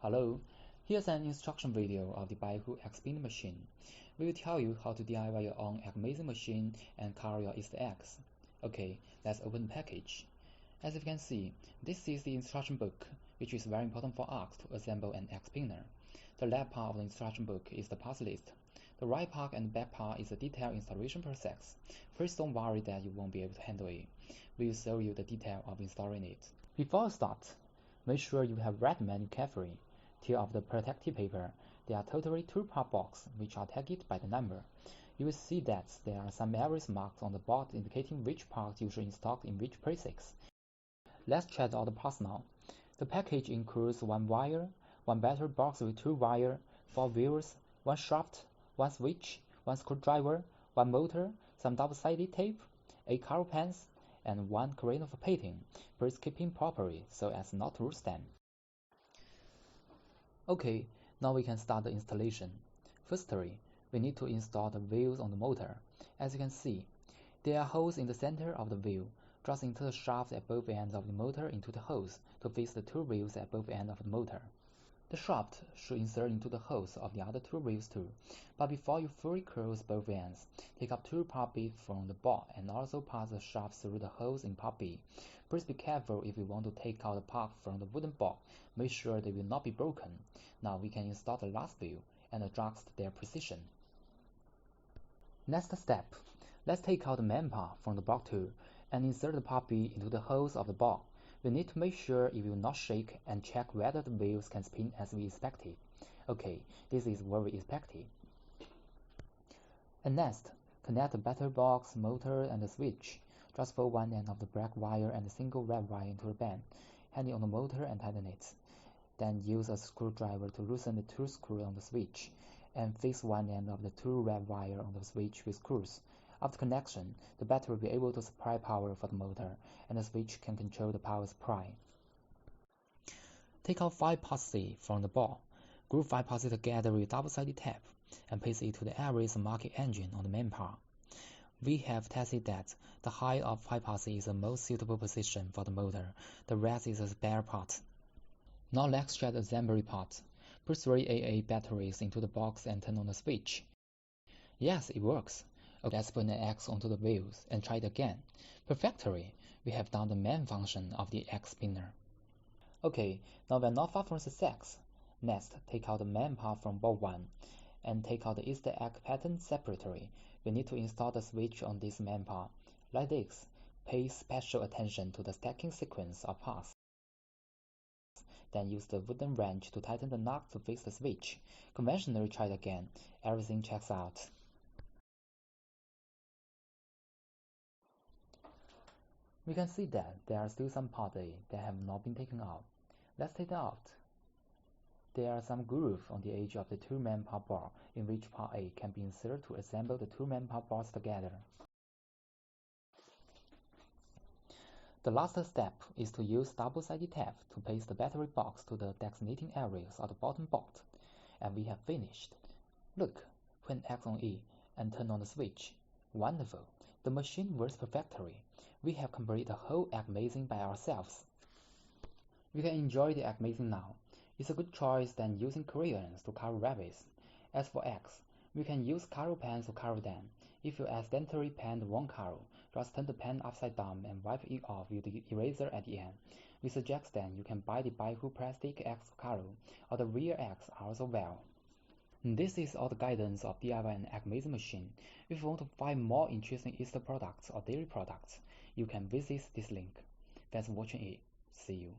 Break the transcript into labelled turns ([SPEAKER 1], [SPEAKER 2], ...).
[SPEAKER 1] Hello, here's an instruction video of the Baihu egg spinner machine. We will tell you how to DIY your own EggMazing machine and color your Easter eggs. Okay, let's open the package. As you can see, this is the instruction book, which is very important for us to assemble an egg spinner. The left part of the instruction book is the parts list. The right part and back part is the detailed installation process. Please don't worry that you won't be able to handle it. We will show you the detail of installing it. Before you start, make sure you have read the menu carefully. Tear off the protective paper. There are totally 2 part boxes, which are tagged by the number. You will see that there are some areas marked on the board indicating which parts you should install in which places. Let's check out the parts now. The package includes 1 wire, 1 battery box with 2 wires, 4 wheels, 1 shaft, 1 switch, 1 screwdriver, 1 motor, some double-sided tape, 8 cowl pens, and 1 crane of painting. Please keep it properly so as not to lose them. Okay, now we can start the installation. Firstly, we need to install the wheels on the motor. As you can see, there are holes in the center of the wheel. Just insert the shafts at both ends of the motor into the holes to fix the 2 wheels at both ends of the motor. The shaft should insert into the holes of the other 2 wheels too, but before you fully close both ends, take up 2 part B from the board and also pass the shaft through the holes in part B. Please be careful if you want to take out the part from the wooden board. Make sure they will not be broken. Now we can install the last wheel and adjust their position. Next step, let's take out the main part from the board too and insert the part B into the holes of the board. We need to make sure it will not shake and check whether the wheels can spin as we expected. Okay, this is what we expected. And next, connect the battery box, motor, and the switch. Just fold one end of the black wire and a single red wire into the band. Hand it on the motor and tighten it. Then use a screwdriver to loosen the 2 screws on the switch, and fix one end of the 2 red wire on the switch with screws. After connection, the battery will be able to supply power for the motor, and the switch can control the power supply. Take out 5 parts C from the board. Group 5 parts together with double-sided tape, and paste it to the areas marked engine on the main part. We have tested that the height of 5 parts is the most suitable position for the motor. The rest is a spare part. Now let's check the assembly part. Put 3 AA batteries into the box and turn on the switch. Yes, it works. Okay, let's put an X onto the wheels and try it again. Perfectly, we have done the main function of the egg spinner. Okay, now we're not far from success. Next, take out the main part from board 1 and take out the Easter egg pattern separately. We need to install the switch on this main part. Like this, pay special attention to the stacking sequence of parts. Then use the wooden wrench to tighten the nut to fix the switch. Conventionally, try it again. Everything checks out. We can see that there are still some part A that have not been taken out. Let's take them out. There are some grooves on the edge of the 2 main part bar in which part A can be inserted to assemble the 2 main part bars together. The last step is to use double-sided tape to paste the battery box to the designating areas of the bottom board. And we have finished. Look, put an X on it and turn on the switch. Wonderful! The machine works perfectly. We have completed the whole EggMazing by ourselves. You can enjoy the EggMazing now. It's a good choice than using crayons to color rabbits. As for eggs, we can use color pens to color them. If you accidentally paint one color, just turn the pen upside down and wipe it off with the eraser at the end. We suggest that you can buy the Baihu plastic eggs color, or the real eggs also well. This is all the guidance of DIY an EggMazing machine. If you want to find more interesting Easter products or dairy products, you can visit this link. Thanks for watching it. See you.